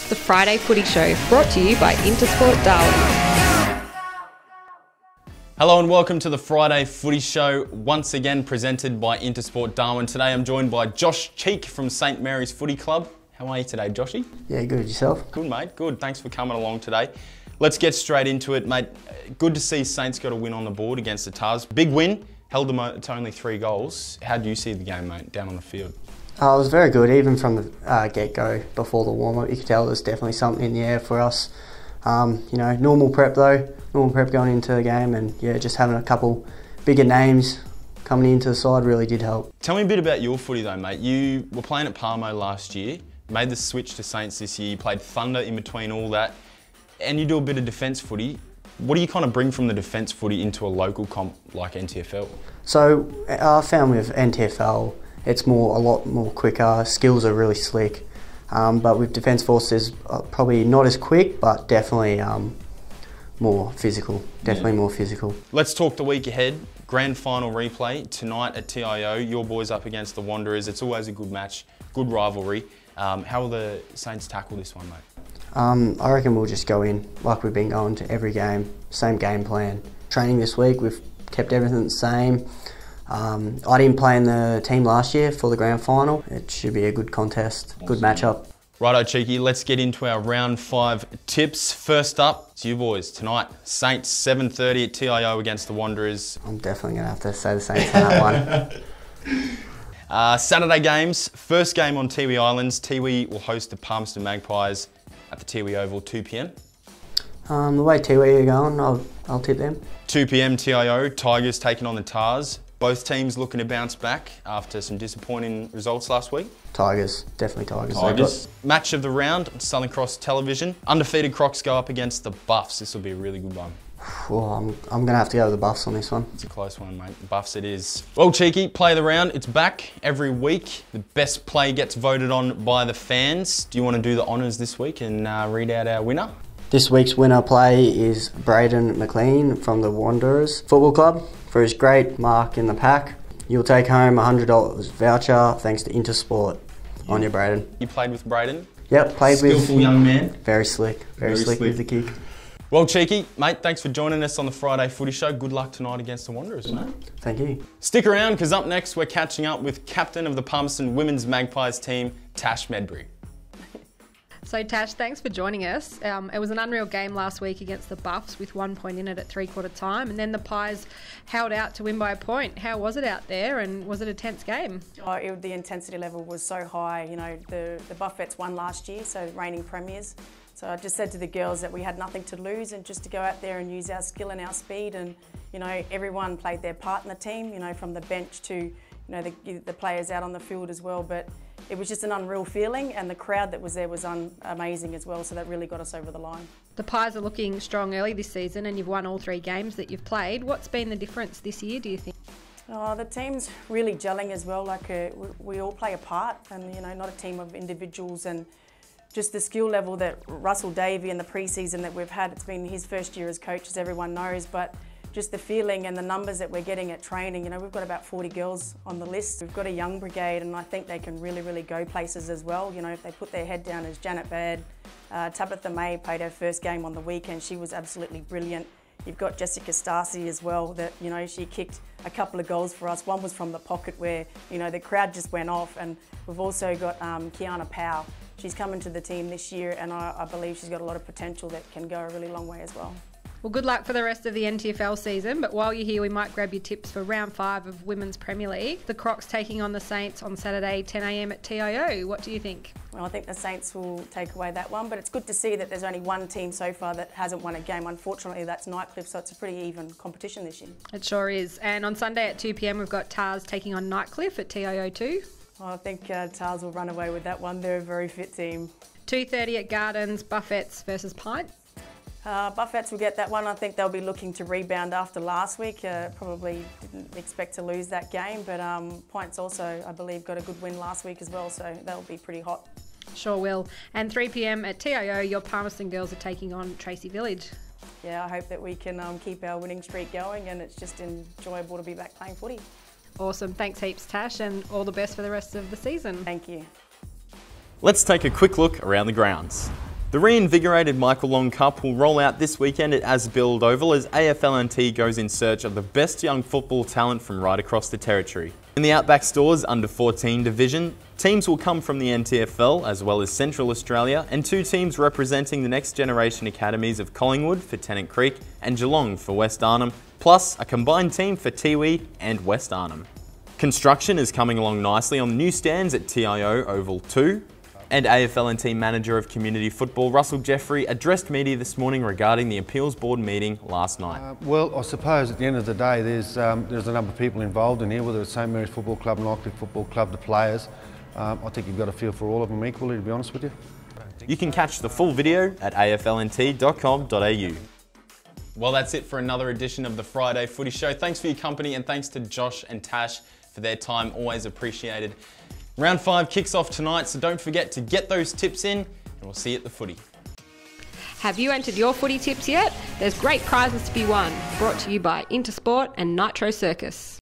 It's the Friday Footy Show, brought to you by Intersport Darwin. Hello and welcome to the Friday Footy Show, once again presented by Intersport Darwin. Today I'm joined by Josh Cheek from St Mary's Footy Club. How are you today, Joshy? Yeah, good. Yourself? Good, mate. Good. Thanks for coming along today. Let's get straight into it, mate. Good to see Saints got a win on the board against the Tars. Big win, held them to only 3 goals. How do you see the game, mate, down on the field? It was very good, even from the get-go before the warm-up. You could tell there's definitely something in the air for us. Normal prep though, normal prep going into the game, and yeah, just having a couple bigger names coming into the side really did help. Tell me a bit about your footy though, mate. You were playing at Parmo last year, made the switch to Saints this year, you played Thunder in between all that, and you do a bit of defence footy. What do you kind of bring from the defence footy into a local comp like NTFL? So I found with NTFL, it's a lot more quicker, skills are really slick, but with Defence Force there's probably not as quick, but definitely more physical, more physical. Let's talk the week ahead. Grand final replay tonight at TIO. Your boys up against the Wanderers. It's always a good match, good rivalry. How will the Saints tackle this one, mate? I reckon we'll just go in like we've been going to every game, same game plan. Training this week, we've kept everything the same. I didn't play in the team last year for the grand final. It should be a good contest, good matchup. Righto, Cheeky, let's get into our round 5 tips. First up, it's you boys tonight. Saints 7:30 at TIO against the Wanderers. I'm definitely going to have to say the Saints on that one. Saturday games, first game on Tiwi Islands. Tiwi will host the Palmerston Magpies at the Tiwi Oval, 2 p.m. The way Tiwi are going, I'll tip them. 2 p.m. TIO, Tigers taking on the Tars. Both teams looking to bounce back after some disappointing results last week. Tigers, definitely Tigers. Match of the round on Southern Cross Television. Undefeated Crocs go up against the Buffs. This will be a really good one. Well, I'm going to have to go with the Buffs on this one. It's a close one, mate. The Buffs it is. Well, Cheeky, play of the round. It's back every week. The best play gets voted on by the fans. Do you want to do the honours this week and read out our winner? This week's winner play is Braden McLean from the Wanderers Football Club. For his great mark in the pack, you'll take home a $100 voucher thanks to Intersport on your Braden. You played with Braden? Yep, played with. Skillful young man. Very slick with the kick. Well, Cheeky, mate, thanks for joining us on the Friday Footy Show. Good luck tonight against the Wanderers, mate. Thank you. Stick around, because up next we're catching up with captain of the Palmerston Women's Magpies team, Tash Medbury. So Tash, thanks for joining us. It was an unreal game last week against the Buffs with 1 point in it at 3/4 time, and then the Pies held out to win by a point. How was it out there, and was it a tense game? The intensity level was so high. You know, the Buffettes won last year, so reigning premiers. So I just said to the girls that we had nothing to lose, and just to go out there and use our skill and our speed, and you know, everyone played their part in the team. You know, from the bench to the players out on the field as well. But it was just an unreal feeling, and the crowd that was there was amazing as well, so that really got us over the line. The Pies are looking strong early this season, and you've won all 3 games that you've played. What's been the difference this year, do you think? The team's really gelling as well. We all play a part, and not a team of individuals, and just the skill level that Russell Davey in the pre-season that we've had. It's been his first year as coach, as everyone knows, but just the feeling and the numbers that we're getting at training. We've got about 40 girls on the list. We've got a young brigade, and I think they can really, really go places as well. If they put their head down, as Janet Baird, Tabitha May played her first game on the weekend. She was absolutely brilliant. You've got Jessica Stacey as well, that she kicked a couple of goals for us. One was from the pocket where the crowd just went off, and we've also got Kiana Powell. She's coming to the team this year, and I believe she's got a lot of potential that can go a really long way as well. Well, good luck for the rest of the NTFL season, but while you're here, we might grab your tips for round 5 of Women's Premier League. The Crocs taking on the Saints on Saturday, 10 a.m. at TIO. What do you think? Well, I think the Saints will take away that one, but it's good to see that there's only one team so far that hasn't won a game. Unfortunately, that's Nightcliff, so it's a pretty even competition this year. It sure is. And on Sunday at 2 p.m, we've got Tars taking on Nightcliff at TIO 2. I think Tars will run away with that one. They're a very fit team. 2:30 at Gardens, Buffettes versus Pint. Buffettes will get that one. I think they'll be looking to rebound after last week. Probably didn't expect to lose that game, but Pints also, I believe, got a good win last week as well, so they'll be pretty hot. Sure will. And 3 p.m. at TIO, your Palmerston girls are taking on Tracy Village. Yeah, I hope that we can keep our winning streak going, and it's just enjoyable to be back playing footy. Awesome. Thanks heaps, Tash, and all the best for the rest of the season. Thank you. Let's take a quick look around the grounds. The reinvigorated Michael Long Cup will roll out this weekend at Asbill Oval as AFLNT goes in search of the best young football talent from right across the territory. In the Outback Stores under 14 division, teams will come from the NTFL as well as Central Australia, and 2 teams representing the next generation academies of Collingwood for Tennant Creek and Geelong for West Arnhem, plus a combined team for Tiwi and West Arnhem. Construction is coming along nicely on the new stands at TIO Oval 2, and AFLNT Manager of Community Football Russell Jeffrey addressed media this morning regarding the Appeals Board meeting last night. Well, I suppose at the end of the day there's a number of people involved in here, whether it's St Mary's Football Club and Lockleaf Football Club, the players. I think you've got a feel for all of them equally, to be honest with you. You can catch the full video at aflnt.com.au. Well, that's it for another edition of the Friday Footy Show. Thanks for your company and thanks to Josh and Tash for their time, always appreciated. Round 5 kicks off tonight, so don't forget to get those tips in, and we'll see you at the footy. Have you entered your footy tips yet? There's great prizes to be won. Brought to you by Intersport and Nitro Circus.